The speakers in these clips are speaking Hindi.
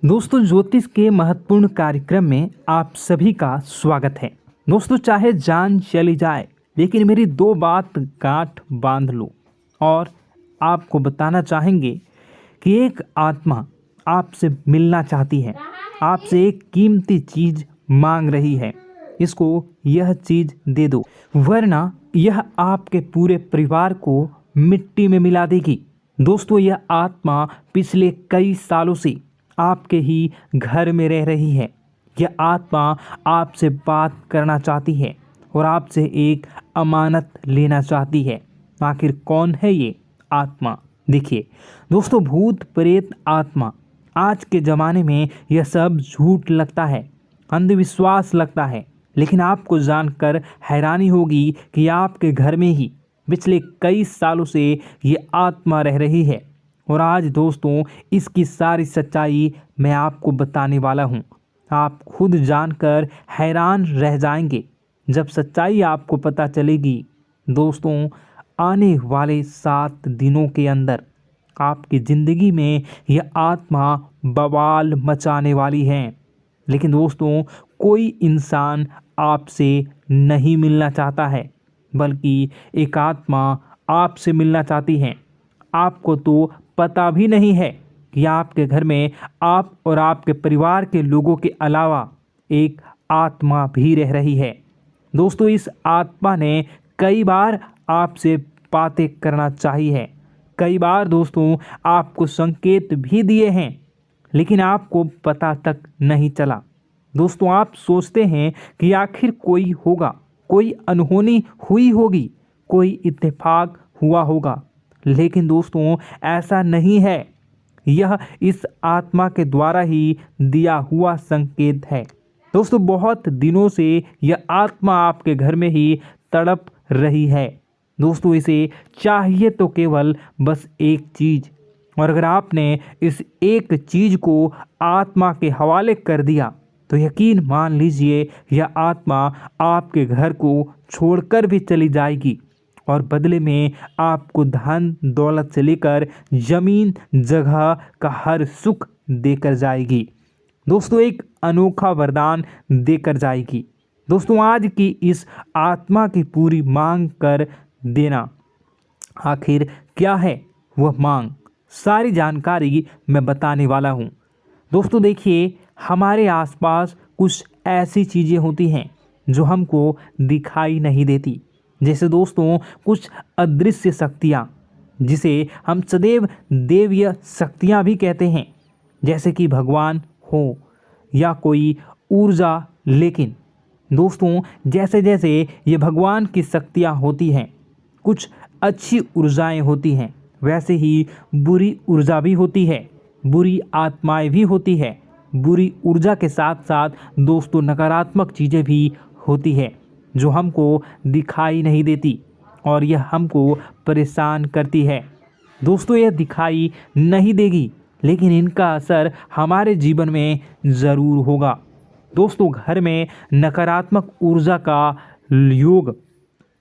दोस्तों, ज्योतिष के महत्वपूर्ण कार्यक्रम में आप सभी का स्वागत है। दोस्तों, चाहे जान चली जाए लेकिन मेरी दो बात गांठ बांध लो। और आपको बताना चाहेंगे कि एक आत्मा आपसे मिलना चाहती है, आपसे एक कीमती चीज मांग रही है। इसको यह चीज दे दो, वरना यह आपके पूरे परिवार को मिट्टी में मिला देगी। दोस्तों, यह आत्मा पिछले कई सालों से आपके ही घर में रह रही है। यह आत्मा आपसे बात करना चाहती है और आपसे एक अमानत लेना चाहती है। आखिर कौन है ये आत्मा? देखिए दोस्तों, भूत प्रेत आत्मा, आज के ज़माने में यह सब झूठ लगता है, अंधविश्वास लगता है, लेकिन आपको जानकर हैरानी होगी कि आपके घर में ही पिछले कई सालों से ये आत्मा रह रही है। और आज दोस्तों, इसकी सारी सच्चाई मैं आपको बताने वाला हूँ। आप खुद जानकर हैरान रह जाएंगे जब सच्चाई आपको पता चलेगी। दोस्तों, आने वाले 7 दिनों के अंदर आपकी ज़िंदगी में यह आत्मा बवाल मचाने वाली है। लेकिन दोस्तों, कोई इंसान आपसे नहीं मिलना चाहता है, बल्कि एक आत्मा आपसे मिलना चाहती है। आपको तो पता भी नहीं है कि आपके घर में आप और आपके परिवार के लोगों के अलावा एक आत्मा भी रह रही है। दोस्तों, इस आत्मा ने कई बार आपसे बातें करना चाहिए है, कई बार दोस्तों आपको संकेत भी दिए हैं, लेकिन आपको पता तक नहीं चला। दोस्तों, आप सोचते हैं कि आखिर कोई होगा, कोई अनहोनी हुई होगी, कोई इत्तेफाक हुआ होगा, लेकिन दोस्तों ऐसा नहीं है। यह इस आत्मा के द्वारा ही दिया हुआ संकेत है। दोस्तों, बहुत दिनों से यह आत्मा आपके घर में ही तड़प रही है। दोस्तों, इसे चाहिए तो केवल बस एक चीज़, और अगर आपने इस एक चीज़ को आत्मा के हवाले कर दिया तो यकीन मान लीजिए यह आत्मा आपके घर को छोड़कर भी चली जाएगी और बदले में आपको धन दौलत से लेकर जमीन जगह का हर सुख देकर जाएगी। दोस्तों, एक अनोखा वरदान देकर जाएगी। दोस्तों, आज की इस आत्मा की पूरी मांग कर देना। आखिर क्या है वह मांग? सारी जानकारी मैं बताने वाला हूँ। दोस्तों देखिए, हमारे आसपास कुछ ऐसी चीज़ें होती हैं जो हमको दिखाई नहीं देती। जैसे दोस्तों कुछ अदृश्य शक्तियाँ, जिसे हम सदैव देवीय शक्तियाँ भी कहते हैं, जैसे कि भगवान हो या कोई ऊर्जा। लेकिन दोस्तों, जैसे जैसे ये भगवान की शक्तियाँ होती हैं, कुछ अच्छी ऊर्जाएं होती हैं, वैसे ही बुरी ऊर्जा भी होती है, बुरी आत्माएं भी होती है। बुरी ऊर्जा के साथ साथ दोस्तों नकारात्मक चीज़ें भी होती है जो हमको दिखाई नहीं देती और यह हमको परेशान करती है। दोस्तों, यह दिखाई नहीं देगी, लेकिन इनका असर हमारे जीवन में ज़रूर होगा। दोस्तों, घर में नकारात्मक ऊर्जा का योग,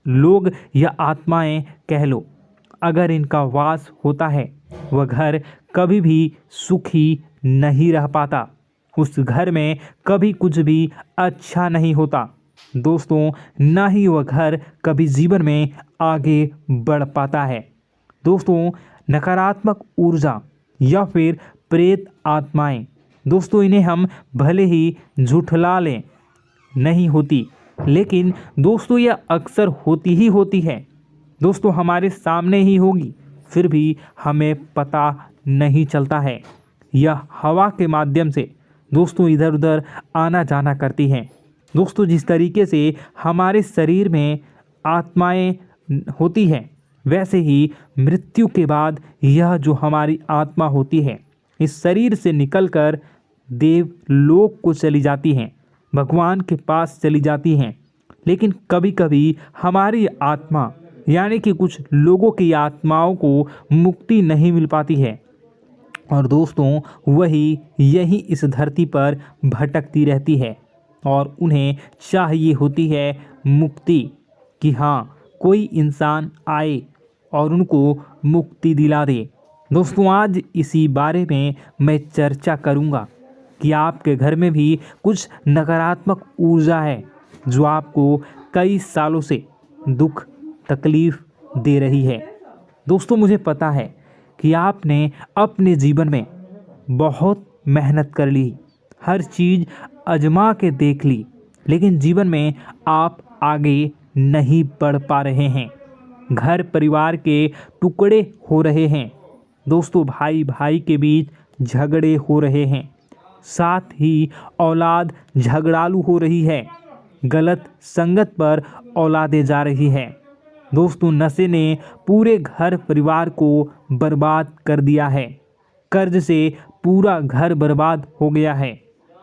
लोग या आत्माएं कह लो, अगर इनका वास होता है, वह घर कभी भी सुखी नहीं रह पाता। उस घर में कभी कुछ भी अच्छा नहीं होता। दोस्तों, ना ही वह घर कभी जीवन में आगे बढ़ पाता है। दोस्तों, नकारात्मक ऊर्जा या फिर प्रेत आत्माएं, दोस्तों इन्हें हम भले ही झुठला लें, नहीं होती, लेकिन दोस्तों यह अक्सर होती ही होती है। दोस्तों, हमारे सामने ही होगी, फिर भी हमें पता नहीं चलता है। यह हवा के माध्यम से दोस्तों इधर उधर आना जाना करती हैं। दोस्तों, जिस तरीके से हमारे शरीर में आत्माएं होती हैं, वैसे ही मृत्यु के बाद यह जो हमारी आत्मा होती है, इस शरीर से निकलकर देवलोक को चली जाती हैं, भगवान के पास चली जाती हैं। लेकिन कभी कभी हमारी आत्मा, यानी कि कुछ लोगों की आत्माओं को मुक्ति नहीं मिल पाती है, और दोस्तों वही यही इस धरती पर भटकती रहती है और उन्हें चाहिए होती है मुक्ति, कि हाँ कोई इंसान आए और उनको मुक्ति दिला दे। दोस्तों, आज इसी बारे में मैं चर्चा करूँगा कि आपके घर में भी कुछ नकारात्मक ऊर्जा है जो आपको कई सालों से दुख तकलीफ दे रही है। दोस्तों, मुझे पता है कि आपने अपने जीवन में बहुत मेहनत कर ली, हर चीज़ आजमा के देख ली, लेकिन जीवन में आप आगे नहीं बढ़ पा रहे हैं। घर परिवार के टुकड़े हो रहे हैं। दोस्तों, भाई भाई के बीच झगड़े हो रहे हैं। साथ ही औलाद झगड़ालू हो रही है। गलत संगत पर औलादें जा रही है। दोस्तों, नशे ने पूरे घर परिवार को बर्बाद कर दिया है। कर्ज से पूरा घर बर्बाद हो गया है।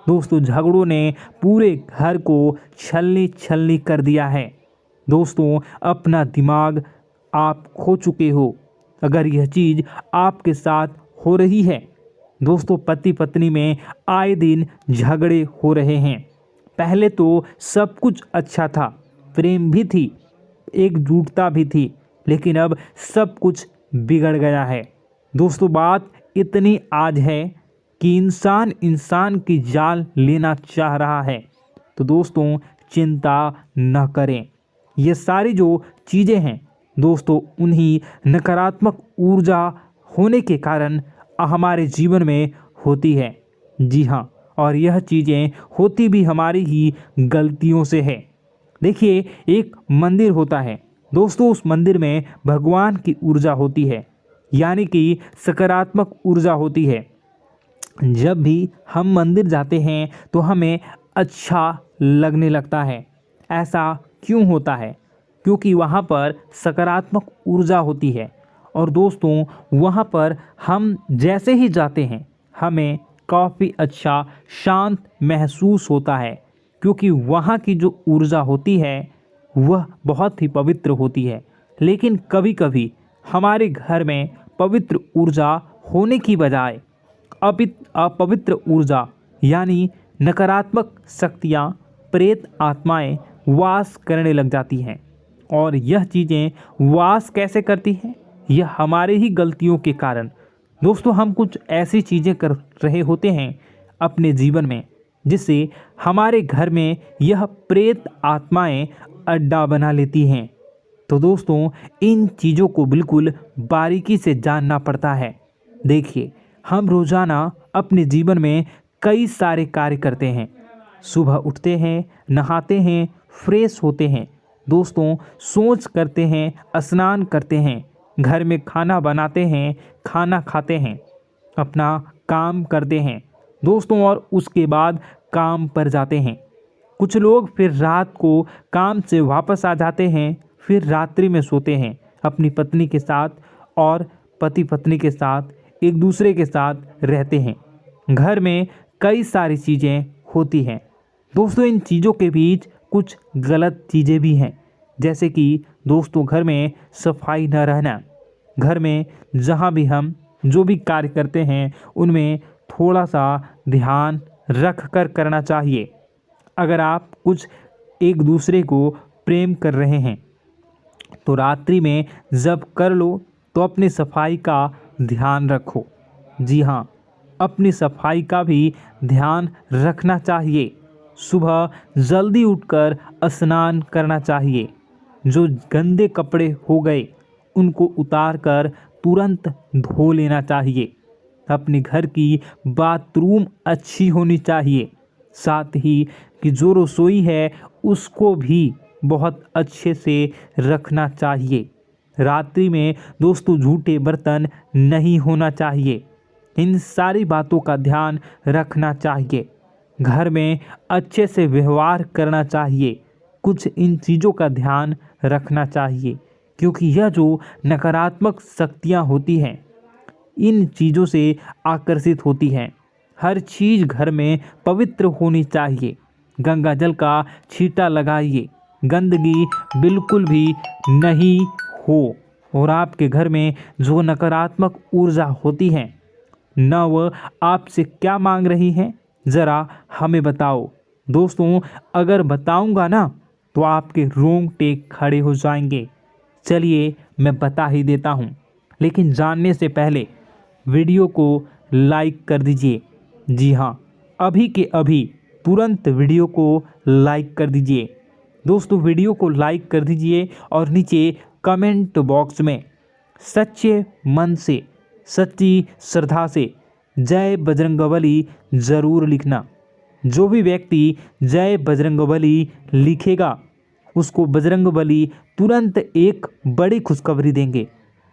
दोस्तों, झगड़ों ने पूरे घर को छलनी छलनी कर दिया है। दोस्तों, अपना दिमाग आप खो चुके हो अगर यह चीज़ आपके साथ हो रही है। दोस्तों, पति पत्नी में आए दिन झगड़े हो रहे हैं। पहले तो सब कुछ अच्छा था, प्रेम भी थी, एकजुटता भी थी, लेकिन अब सब कुछ बिगड़ गया है। दोस्तों, बात इतनी आज है कि इंसान इंसान की जान लेना चाह रहा है। तो दोस्तों, चिंता न करें। ये सारी जो चीज़ें हैं दोस्तों, उन्हीं नकारात्मक ऊर्जा होने के कारण हमारे जीवन में होती है। जी हाँ, और यह चीज़ें होती भी हमारी ही गलतियों से है। देखिए, एक मंदिर होता है दोस्तों, उस मंदिर में भगवान की ऊर्जा होती है, यानी कि सकारात्मक ऊर्जा होती है। जब भी हम मंदिर जाते हैं तो हमें अच्छा लगने लगता है। ऐसा क्यों होता है? क्योंकि वहाँ पर सकारात्मक ऊर्जा होती है। और दोस्तों, वहाँ पर हम जैसे ही जाते हैं हमें काफ़ी अच्छा शांत महसूस होता है, क्योंकि वहाँ की जो ऊर्जा होती है वह बहुत ही पवित्र होती है। लेकिन कभी कभी हमारे घर में पवित्र ऊर्जा होने की बजाय अपवित्र ऊर्जा यानी नकारात्मक शक्तियाँ, प्रेत आत्माएं वास करने लग जाती हैं। और यह चीज़ें वास कैसे करती हैं? यह हमारे ही गलतियों के कारण। दोस्तों, हम कुछ ऐसी चीज़ें कर रहे होते हैं अपने जीवन में जिससे हमारे घर में यह प्रेत आत्माएं अड्डा बना लेती हैं। तो दोस्तों, इन चीज़ों को बिल्कुल बारीकी से जानना पड़ता है। देखिए, हम रोज़ाना अपने जीवन में कई सारे कार्य करते हैं। सुबह उठते हैं, नहाते हैं, फ्रेश होते हैं। दोस्तों, सोच करते हैं, स्नान करते हैं, घर में खाना बनाते हैं, खाना खाते हैं, अपना काम करते हैं दोस्तों, और उसके बाद काम पर जाते हैं। कुछ लोग फिर रात को काम से वापस आ जाते हैं, फिर रात्रि में सोते हैं अपनी पत्नी के साथ, और पति पत्नी के साथ एक दूसरे के साथ रहते हैं। घर में कई सारी चीज़ें होती हैं दोस्तों। इन चीज़ों के बीच कुछ गलत चीज़ें भी हैं, जैसे कि दोस्तों, घर में सफाई न रहना। घर में जहाँ भी हम जो भी कार्य करते हैं उनमें थोड़ा सा ध्यान रख कर करना चाहिए। अगर आप कुछ एक दूसरे को प्रेम कर रहे हैं तो रात्रि में जब कर लो तो अपनी सफाई का ध्यान रखो। जी हाँ, अपनी सफाई का भी ध्यान रखना चाहिए। सुबह जल्दी उठकर स्नान करना चाहिए। जो गंदे कपड़े हो गए उनको उतार कर तुरंत धो लेना चाहिए। अपने घर की बाथरूम अच्छी होनी चाहिए। साथ ही कि जो रसोई है उसको भी बहुत अच्छे से रखना चाहिए। रात्रि में दोस्तों, झूठे बर्तन नहीं होना चाहिए। इन सारी बातों का ध्यान रखना चाहिए। घर में अच्छे से व्यवहार करना चाहिए। कुछ इन चीज़ों का ध्यान रखना चाहिए, क्योंकि यह जो नकारात्मक शक्तियाँ होती हैं इन चीज़ों से आकर्षित होती हैं। हर चीज़ घर में पवित्र होनी चाहिए। गंगा जल का छींटा लगाइए, गंदगी बिल्कुल भी नहीं हो। और आपके घर में जो नकारात्मक ऊर्जा होती है न वह आपसे क्या मांग रही हैं, ज़रा हमें बताओ। दोस्तों, अगर बताऊंगा ना तो आपके रोंगटे खड़े हो जाएंगे। चलिए मैं बता ही देता हूँ, लेकिन जानने से पहले वीडियो को लाइक कर दीजिए। जी हाँ, अभी के अभी तुरंत वीडियो को लाइक कर दीजिए। दोस्तों वीडियो को लाइक कर दीजिए और नीचे कमेंट बॉक्स में सच्चे मन से, सच्ची श्रद्धा से जय बजरंगबली ज़रूर लिखना। जो भी व्यक्ति जय बजरंगबली लिखेगा उसको बजरंगबली तुरंत एक बड़ी खुशखबरी देंगे।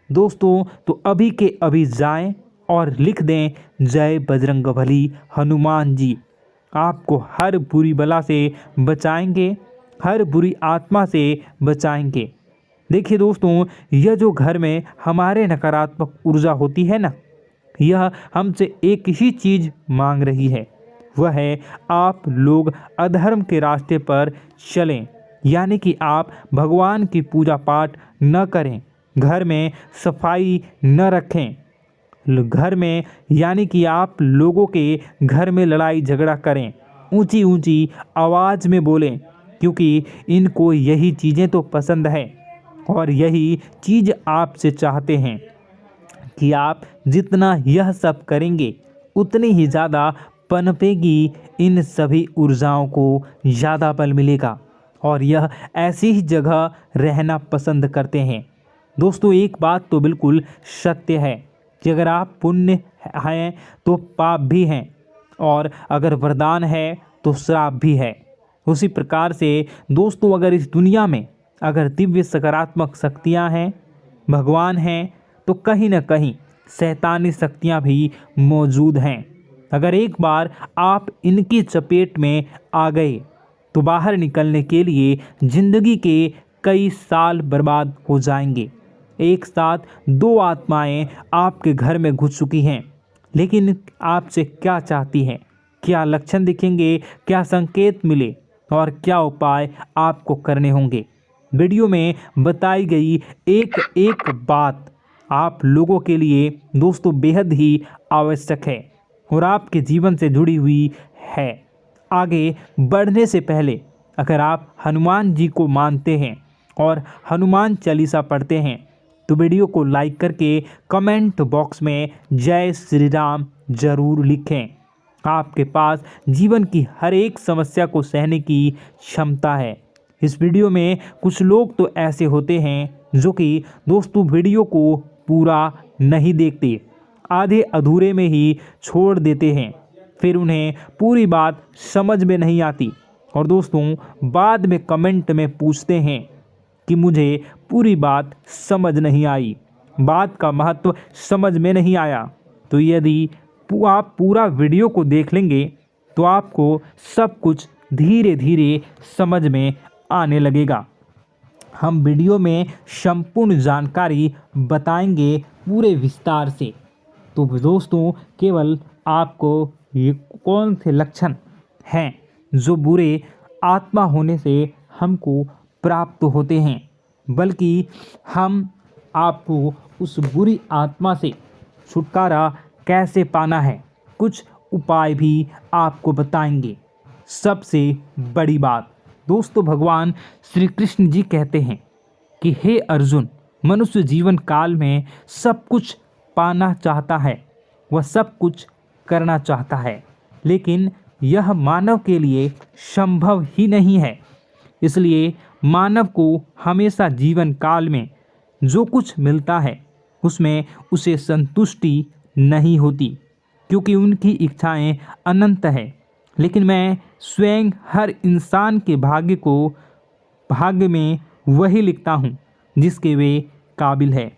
दोस्तों तो अभी के अभी जाएं और लिख दें जय बजरंगबली हनुमान जी, आपको हर बुरी बला से बचाएंगे, हर बुरी आत्मा से बचाएंगे। देखिए दोस्तों, यह जो घर में हमारे नकारात्मक ऊर्जा होती है ना, यह हमसे एक ही चीज़ मांग रही है, वह है आप लोग अधर्म के रास्ते पर चलें, यानी कि आप भगवान की पूजा पाठ न करें, घर में सफाई न रखें, घर में यानी कि आप लोगों के घर में लड़ाई झगड़ा करें, ऊंची ऊंची आवाज़ में बोलें, क्योंकि इनको यही चीज़ें तो पसंद है और यही चीज़ आपसे चाहते हैं कि आप जितना यह सब करेंगे उतनी ही ज़्यादा पनपेगी इन सभी ऊर्जाओं को ज़्यादा बल मिलेगा और यह ऐसी ही जगह रहना पसंद करते हैं। दोस्तों एक बात तो बिल्कुल सत्य है कि अगर आप पुण्य हैं तो पाप भी हैं और अगर वरदान है तो श्राप भी है। उसी प्रकार से दोस्तों अगर इस दुनिया में अगर दिव्य सकारात्मक शक्तियां हैं, भगवान हैं, तो कहीं न कहीं शैतानी शक्तियां भी मौजूद हैं। अगर एक बार आप इनकी चपेट में आ गए तो बाहर निकलने के लिए ज़िंदगी के कई साल बर्बाद हो जाएंगे। एक साथ दो आत्माएं आपके घर में घुस चुकी हैं, लेकिन आपसे क्या चाहती हैं, क्या लक्षण दिखेंगे, क्या संकेत मिले और क्या उपाय आपको करने होंगे। वीडियो में बताई गई एक एक बात आप लोगों के लिए दोस्तों बेहद ही आवश्यक है और आपके जीवन से जुड़ी हुई है। आगे बढ़ने से पहले अगर आप हनुमान जी को मानते हैं और हनुमान चालीसा पढ़ते हैं तो वीडियो को लाइक करके कमेंट बॉक्स में जय श्री राम ज़रूर लिखें। आपके पास जीवन की हर एक समस्या को सहने की क्षमता है। इस वीडियो में कुछ लोग तो ऐसे होते हैं जो कि दोस्तों वीडियो को पूरा नहीं देखते, आधे अधूरे में ही छोड़ देते हैं, फिर उन्हें पूरी बात समझ में नहीं आती और दोस्तों बाद में कमेंट में पूछते हैं कि मुझे पूरी बात समझ नहीं आई, बात का महत्व समझ में नहीं आया। तो यदि आप पूरा वीडियो को देख लेंगे तो आपको सब कुछ धीरे धीरे समझ में आने लगेगा। हम वीडियो में संपूर्ण जानकारी बताएंगे पूरे विस्तार से। तो दोस्तों केवल आपको ये कौन से लक्षण हैं जो बुरे आत्मा होने से हमको प्राप्त होते हैं, बल्कि हम आपको उस बुरी आत्मा से छुटकारा कैसे पाना है, कुछ उपाय भी आपको बताएंगे। सबसे बड़ी बात दोस्तों, भगवान श्री कृष्ण जी कहते हैं कि हे अर्जुन, मनुष्य जीवन काल में सब कुछ पाना चाहता है, वह सब कुछ करना चाहता है, लेकिन यह मानव के लिए संभव ही नहीं है। इसलिए मानव को हमेशा जीवन काल में जो कुछ मिलता है उसमें उसे संतुष्टि नहीं होती, क्योंकि उनकी इच्छाएं अनंत है। लेकिन मैं स्वयं हर इंसान के भाग्य में वही लिखता हूँ जिसके वे काबिल है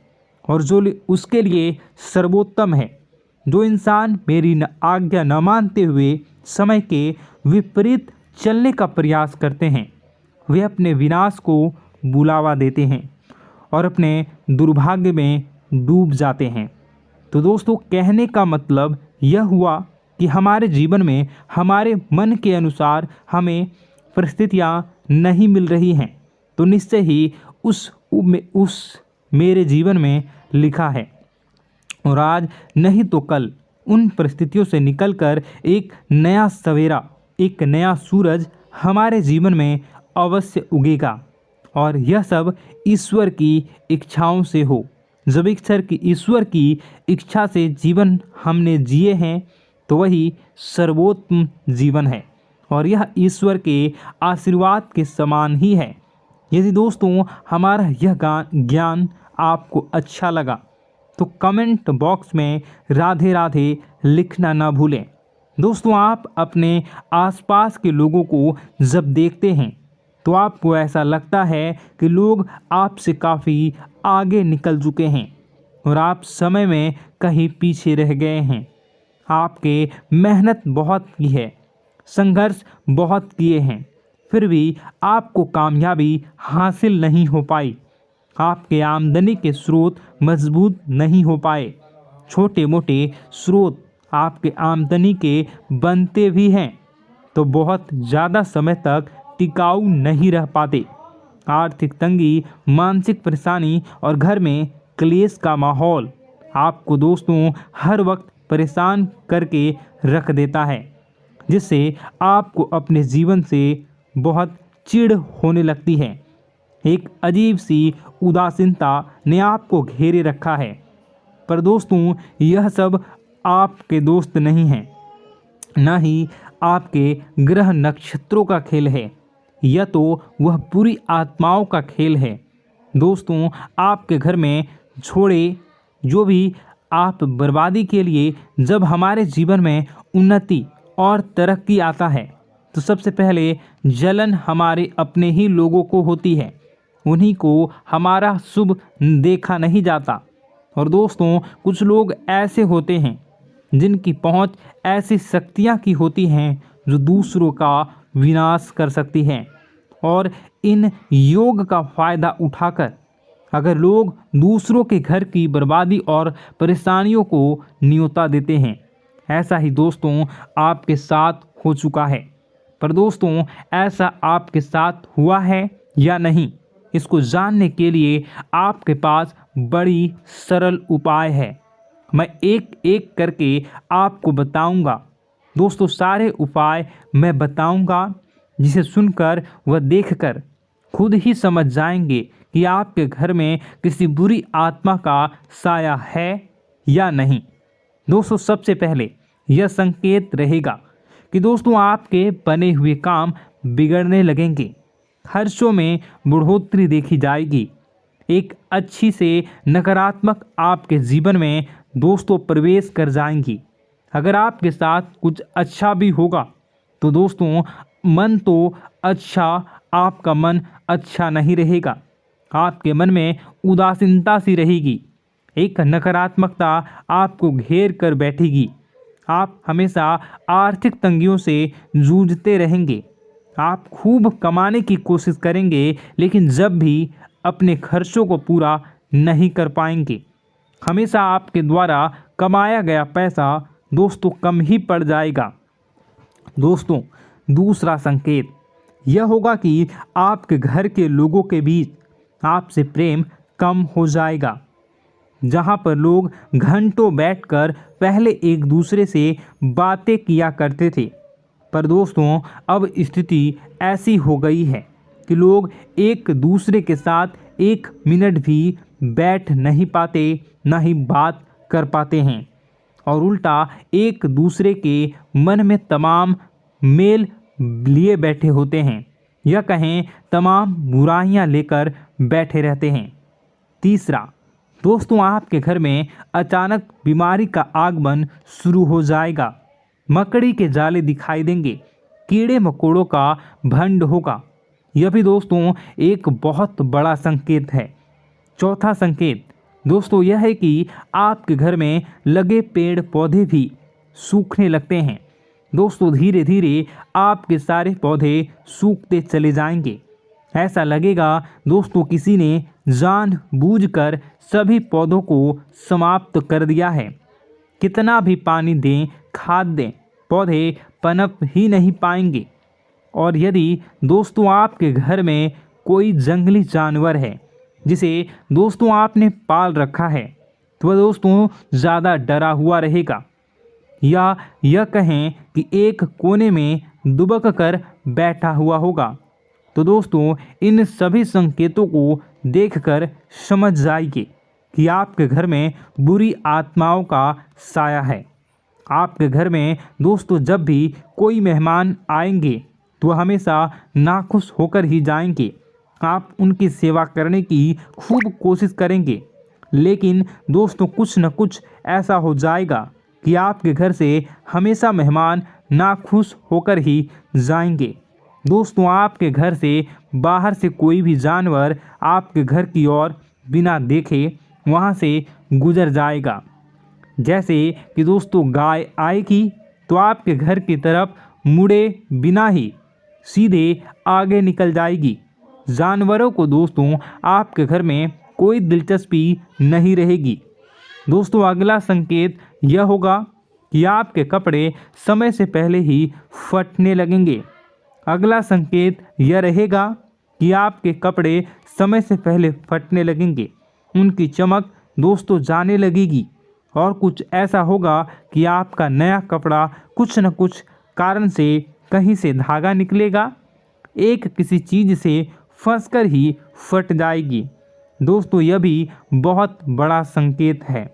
और जो उसके लिए सर्वोत्तम है। जो इंसान मेरी आज्ञा न मानते हुए समय के विपरीत चलने का प्रयास करते हैं, वे अपने विनाश को बुलावा देते हैं और अपने दुर्भाग्य में डूब जाते हैं। तो दोस्तों कहने का मतलब यह हुआ कि हमारे जीवन में हमारे मन के अनुसार हमें परिस्थितियाँ नहीं मिल रही हैं, तो निश्चय ही उस मेरे जीवन में लिखा है और आज नहीं तो कल उन परिस्थितियों से निकलकर एक नया सवेरा, एक नया सूरज हमारे जीवन में अवश्य उगेगा और यह सब ईश्वर की इच्छाओं से हो। जब ईश्वर की इच्छा से जीवन हमने जिए हैं तो वही सर्वोत्तम जीवन है और यह ईश्वर के आशीर्वाद के समान ही है। यदि दोस्तों हमारा यह ज्ञान आपको अच्छा लगा तो कमेंट बॉक्स में राधे राधे लिखना ना भूलें। दोस्तों आप अपने आसपास के लोगों को जब देखते हैं तो आपको ऐसा लगता है कि लोग आपसे काफ़ी आगे निकल चुके हैं और आप समय में कहीं पीछे रह गए हैं। आपके मेहनत बहुत की है, संघर्ष बहुत किए हैं, फिर भी आपको कामयाबी हासिल नहीं हो पाई। आपके आमदनी के स्रोत मजबूत नहीं हो पाए। छोटे मोटे स्रोत आपके आमदनी के बनते भी हैं तो बहुत ज़्यादा समय तक टिकाऊ नहीं रह पाते। आर्थिक तंगी, मानसिक परेशानी और घर में क्लेश का माहौल आपको दोस्तों हर वक्त परेशान करके रख देता है, जिससे आपको अपने जीवन से बहुत चिढ़ होने लगती है। एक अजीब सी उदासीनता ने आपको घेरे रखा है। पर दोस्तों यह सब आपके दोस्त नहीं हैं, न ही आपके ग्रह नक्षत्रों का खेल है, यह तो वह बुरी आत्माओं का खेल है। दोस्तों आपके घर में छोड़े जो भी आप बर्बादी के लिए जब हमारे जीवन में उन्नति और तरक्की आता है तो सबसे पहले जलन हमारे अपने ही लोगों को होती है, उन्हीं को हमारा शुभ देखा नहीं जाता। और दोस्तों कुछ लोग ऐसे होते हैं जिनकी पहुंच ऐसी शक्तियां की होती हैं जो दूसरों का विनाश कर सकती हैं, और इन योग का फ़ायदा उठाकर अगर लोग दूसरों के घर की बर्बादी और परेशानियों को न्योता देते हैं। ऐसा ही दोस्तों आपके साथ हो चुका है। पर दोस्तों ऐसा आपके साथ हुआ है या नहीं, इसको जानने के लिए आपके पास बड़ी सरल उपाय है। मैं एक एक करके आपको बताऊंगा। दोस्तों सारे उपाय मैं बताऊंगा, जिसे सुनकर व देखकर खुद ही समझ जाएंगे कि आपके घर में किसी बुरी आत्मा का साया है या नहीं। दोस्तों सबसे पहले यह संकेत रहेगा कि दोस्तों आपके बने हुए काम बिगड़ने लगेंगे, खर्चों में बढ़ोतरी देखी जाएगी, एक अच्छी से नकारात्मक आपके जीवन में दोस्तों प्रवेश कर जाएंगी। अगर आपके साथ कुछ अच्छा भी होगा तो दोस्तों मन तो अच्छा, आपका मन अच्छा नहीं रहेगा। आपके मन में उदासीनता सी रहेगी, एक नकारात्मकता आपको घेर कर बैठेगी। आप हमेशा आर्थिक तंगियों से जूझते रहेंगे। आप खूब कमाने की कोशिश करेंगे, लेकिन जब भी अपने खर्चों को पूरा नहीं कर पाएंगे। हमेशा आपके द्वारा कमाया गया पैसा दोस्तों कम ही पड़ जाएगा। दोस्तों दूसरा संकेत यह होगा कि आपके घर के लोगों के बीच आपसे प्रेम कम हो जाएगा। जहां पर लोग घंटों बैठकर पहले एक दूसरे से बातें किया करते थे, पर दोस्तों अब स्थिति ऐसी हो गई है कि लोग एक दूसरे के साथ एक मिनट भी बैठ नहीं पाते, ना ही बात कर पाते हैं, और उल्टा एक दूसरे के मन में तमाम मेल लिए बैठे होते हैं, या कहें तमाम बुराइयां लेकर बैठे रहते हैं। तीसरा दोस्तों आपके घर में अचानक बीमारी का आगमन शुरू हो जाएगा। मकड़ी के जाले दिखाई देंगे, कीड़े मकोड़ों का भंड होगा। यह भी दोस्तों एक बहुत बड़ा संकेत है। चौथा संकेत दोस्तों यह है कि आपके घर में लगे पेड़ पौधे भी सूखने लगते हैं। दोस्तों धीरे धीरे आपके सारे पौधे सूखते चले जाएंगे। ऐसा लगेगा दोस्तों किसी ने जानबूझकर सभी पौधों को समाप्त कर दिया है। कितना भी पानी दें, खाद दें, पौधे पनप ही नहीं पाएंगे। और यदि दोस्तों आपके घर में कोई जंगली जानवर है जिसे दोस्तों आपने पाल रखा है, तो वह दोस्तों ज़्यादा डरा हुआ रहेगा, या यह कहें कि एक कोने में दुबक कर बैठा हुआ होगा, तो दोस्तों इन सभी संकेतों को देखकर समझ जाइए कि आपके घर में बुरी आत्माओं का साया है। आपके घर में दोस्तों जब भी कोई मेहमान आएंगे तो हमेशा नाखुश होकर ही जाएंगे। आप उनकी सेवा करने की खूब कोशिश करेंगे, लेकिन दोस्तों कुछ न कुछ ऐसा हो जाएगा कि आपके घर से हमेशा मेहमान नाखुश होकर ही जाएंगे। दोस्तों आपके घर से बाहर से कोई भी जानवर आपके घर की ओर बिना देखे वहां से गुजर जाएगा। जैसे कि दोस्तों गाय आएगी तो आपके घर की तरफ मुड़े बिना ही सीधे आगे निकल जाएगी। जानवरों को दोस्तों आपके घर में कोई दिलचस्पी नहीं रहेगी। दोस्तों अगला संकेत यह होगा कि आपके कपड़े समय से पहले ही फटने लगेंगे। अगला संकेत यह रहेगा कि आपके कपड़े समय से पहले फटने लगेंगे, उनकी चमक दोस्तों जाने लगेगी और कुछ ऐसा होगा कि आपका नया कपड़ा कुछ न कुछ कारण से कहीं से धागा निकलेगा, एक किसी चीज़ से फंसकर ही फट जाएगी। दोस्तों यह भी बहुत बड़ा संकेत है।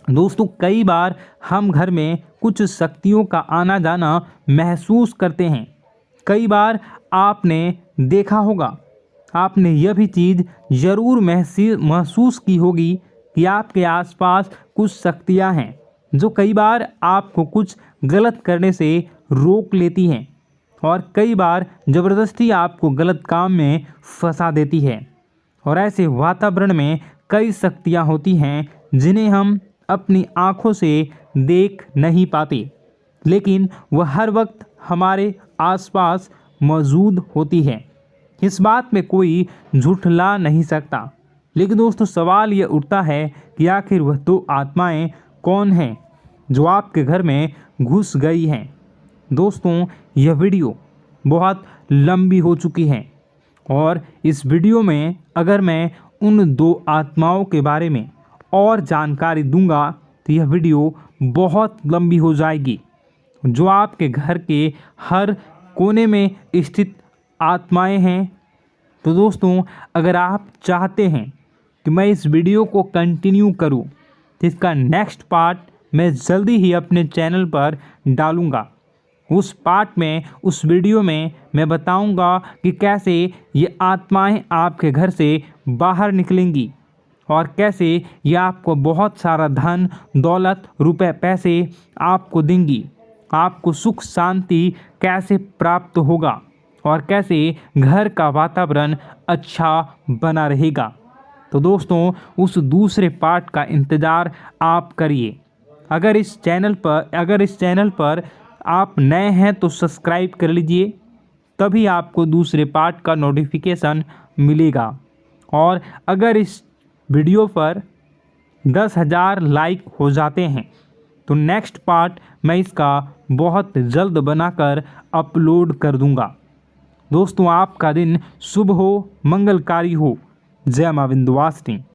दोस्तों कई बार हम घर में कुछ शक्तियों का आना जाना महसूस करते हैं। कई बार आपने देखा होगा, आपने यह भी चीज़ ज़रूर महसूस की होगी कि आपके आसपास कुछ शक्तियां हैं जो कई बार आपको कुछ गलत करने से रोक लेती हैं और कई बार ज़बरदस्ती आपको गलत काम में फंसा देती है। और ऐसे वातावरण में कई शक्तियां होती हैं जिन्हें हम अपनी आँखों से देख नहीं पाते, लेकिन वह हर वक्त हमारे आसपास मौजूद होती है। इस बात में कोई झुठला नहीं सकता। लेकिन दोस्तों सवाल यह उठता है कि आखिर वह दो आत्माएं कौन हैं जो आपके घर में घुस गई हैं। दोस्तों यह वीडियो बहुत लंबी हो चुकी है और इस वीडियो में अगर मैं उन दो आत्माओं के बारे में और जानकारी दूंगा तो यह वीडियो बहुत लंबी हो जाएगी। जो आपके घर के हर कोने में स्थित आत्माएं हैं। तो दोस्तों अगर आप चाहते हैं कि मैं इस वीडियो को कंटिन्यू करूं तो इसका नेक्स्ट पार्ट मैं जल्दी ही अपने चैनल पर डालूंगा। उस पार्ट में, उस वीडियो में मैं बताऊंगा कि कैसे ये आत्माएं आपके घर से बाहर निकलेंगी और कैसे ये आपको बहुत सारा धन दौलत रुपए पैसे आपको देंगी, आपको सुख शांति कैसे प्राप्त होगा और कैसे घर का वातावरण अच्छा बना रहेगा। तो दोस्तों उस दूसरे पार्ट का इंतज़ार आप करिए। अगर इस चैनल पर आप नए हैं तो सब्सक्राइब कर लीजिए, तभी आपको दूसरे पार्ट का नोटिफिकेशन मिलेगा। और अगर इस वीडियो पर 10,000 लाइक हो जाते हैं तो नेक्स्ट पार्ट मैं इसका बहुत जल्द बनाकर अपलोड कर दूंगा। दोस्तों आपका दिन शुभ हो, मंगलकारी हो। जय मां विंध्यवासिनी।